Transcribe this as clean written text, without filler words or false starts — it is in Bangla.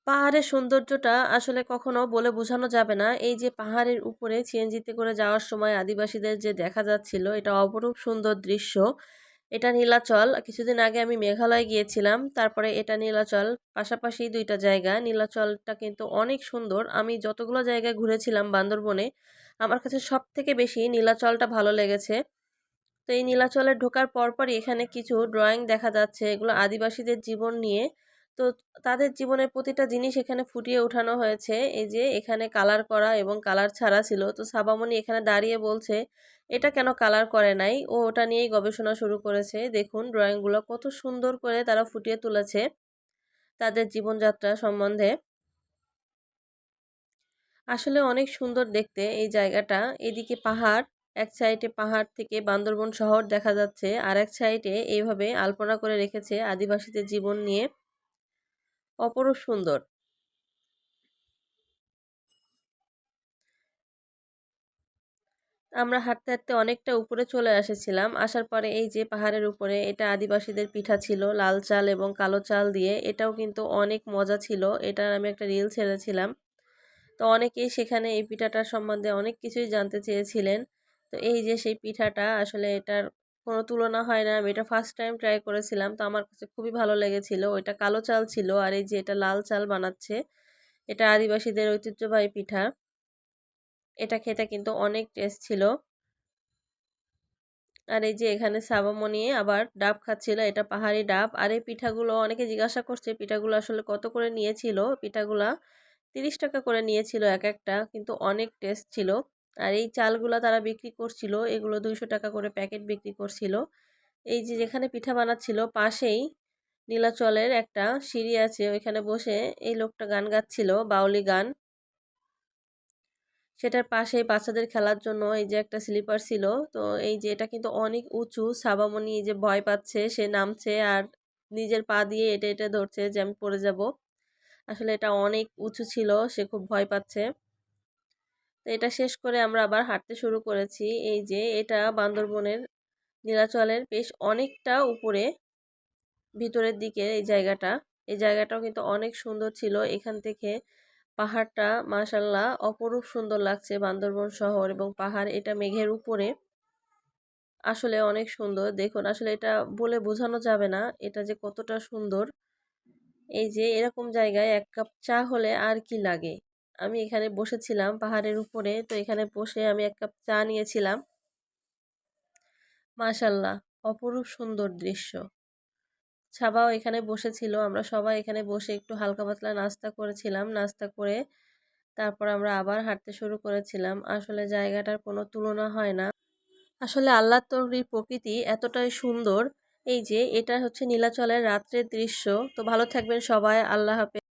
পাহাড়ের সৌন্দর্যটা আসলে কখনো বলে বোঝানো যাবে না। এই যে পাহাড়ের উপরে সিএনজিতে করে যাওয়ার সময় আদিবাসীদের যে দেখা যাচ্ছিল, এটা অপরূপ সুন্দর দৃশ্য। এটা নীলাচল। কিছুদিন আগে আমি মেঘালয় গিয়েছিলাম। তারপরে এটা নীলাচল। পাশাপাশি ২ টা জায়গা। নীলাচলটা কিন্তু অনেক সুন্দর। আমি যতগুলো জায়গায় ঘুরেছিলাম বান্দরবনে, আমার কাছে সবথেকে বেশি নীলাচলটা ভালো লেগেছে। তো এই নীলাচলে ঢোকার পরপরই এখানে কিছু ড্রয়িং দেখা যাচ্ছে। এগুলো আদিবাসীদের জীবন নিয়ে। তো তাদের জীবনের প্রতিটা জিনিস এখানে ফুটিয়ে ওঠানো হয়েছে। এই যে এখানে কালার করা এবং কালার ছাড়া ছিল। তো সাবামণি এখানে দাঁড়িয়ে বলছে, এটা কেন কালার করে নাই? ও ওটা নিয়েই গবেষণা শুরু করেছে। দেখুন ড্রয়িংগুলো কত সুন্দর করে তারা ফুটিয়ে তুলেছে তাদের জীবনযাত্রা সম্বন্ধে। আসলে অনেক সুন্দর দেখতে এই জায়গাটা। এদিকে পাহাড়, এক সাইডে পাহাড় থেকে বান্দরবন শহর দেখা যাচ্ছে, আর এক সাইডে এইভাবে আলপনা করে রেখেছে আদিবাসীদের জীবন নিয়ে। অপরূপ সুন্দর। আমরা হাঁটতে হাঁটতে অনেকটা উপরে চলে এসেছিলাম। আসার পরে এই যে পাহাড়ের উপরে, এটা আদিবাসীদের পিঠা ছিল লাল চাল এবং কালো চাল দিয়ে। এটাও কিন্তু অনেক মজা ছিল। এটার আমি একটা রিল ছেড়েছিলাম। তো অনেকেই সেখানে এই পিঠাটার সম্বন্ধে অনেক কিছুই জানতে চেয়েছিলেন। তো এই যে সেই পিঠাটা, আসলে এটার কোনো তুলনা হয় না। আমি এটা ফার্স্ট টাইম ট্রাই করেছিলাম। তো আমার কাছে খুবই ভালো লেগেছিল। ওইটা কালো চাল ছিল, আর এই যে এটা লাল চাল বানাচ্ছে। এটা আদিবাসীদের ঐতিহ্যবাহী পিঠা। এটা খেতে কিন্তু অনেক টেস্ট ছিল। আর এই যে এখানে সাবামণি আবার ডাব খাচ্ছিল। এটা পাহাড়ি ডাব। আর এই পিঠাগুলো অনেকে জিজ্ঞাসা করছে পিঠাগুলো আসলে কত করে নিয়েছিল। পিঠাগুলা 30 টাকা করে নিয়েছিল এক একটা, কিন্তু অনেক টেস্ট ছিল। আর এই চালগুলা তারা বিক্রি করছিল, এগুলো 200 টাকা করে প্যাকেট বিক্রি করছিল। এই যে যেখানে পিঠা বানাচ্ছিল পাশেই নীলাচলের একটা সিঁড়ি আছে, ওইখানে বসে এই লোকটা গান গাচ্ছিল, বাউলি গান। সেটার পাশেই বাচ্চাদের খেলার জন্য এই যে একটা স্লিপার ছিল। তো এই যে এটা কিন্তু অনেক উঁচু। সাবামণি এই যে ভয় পাচ্ছে, সে নামছে আর নিজের পা দিয়ে এটা এটা ধরছে যে আমি পড়ে যাব। আসলে এটা অনেক উঁচু ছিল, সে খুব ভয় পাচ্ছে। তো এটা শেষ করে আমরা আবার হাঁটতে শুরু করেছি। এই যে এটা বান্দরবনের নীলাচলের বেশ অনেকটা উপরে, ভিতরের দিকে এই জায়গাটা। এই জায়গাটাও কিন্তু অনেক সুন্দর ছিল। এখান থেকে পাহাড়টা মাশাল্লাহ অপরূপ সুন্দর লাগছে। বান্দরবন শহর এবং পাহাড়, এটা মেঘের উপরে। আসলে অনেক সুন্দর। দেখুন আসলে এটা বলে বোঝানো যাবে না এটা যে কতটা সুন্দর। এই যে এরকম জায়গায় 1 কাপ চা হলে আর কি লাগে। আমি এখানে বসেছিলাম পাহাড়ের উপরে। তো এখানে বসে আমি 1 কাপ চা নিয়েছিলাম। মাশাল্লাহ অপরূপ সুন্দর দৃশ্য। ছাবাও এখানে বসেছিল। আমরা সবাই এখানে বসে একটু হালকা পাতলা নাস্তা করেছিলাম। নাস্তা করে তারপর আমরা আবার হাঁটতে শুরু করেছিলাম। আসলে জায়গাটার কোনো তুলনা হয় না। আসলে আল্লাহর তৈরি প্রকৃতি এতটাই সুন্দর। এই যে এটা হচ্ছে নীলাচলের রাত্রের দৃশ্য। তো ভালো থাকবেন সবাই। আল্লাহ হাফেজ।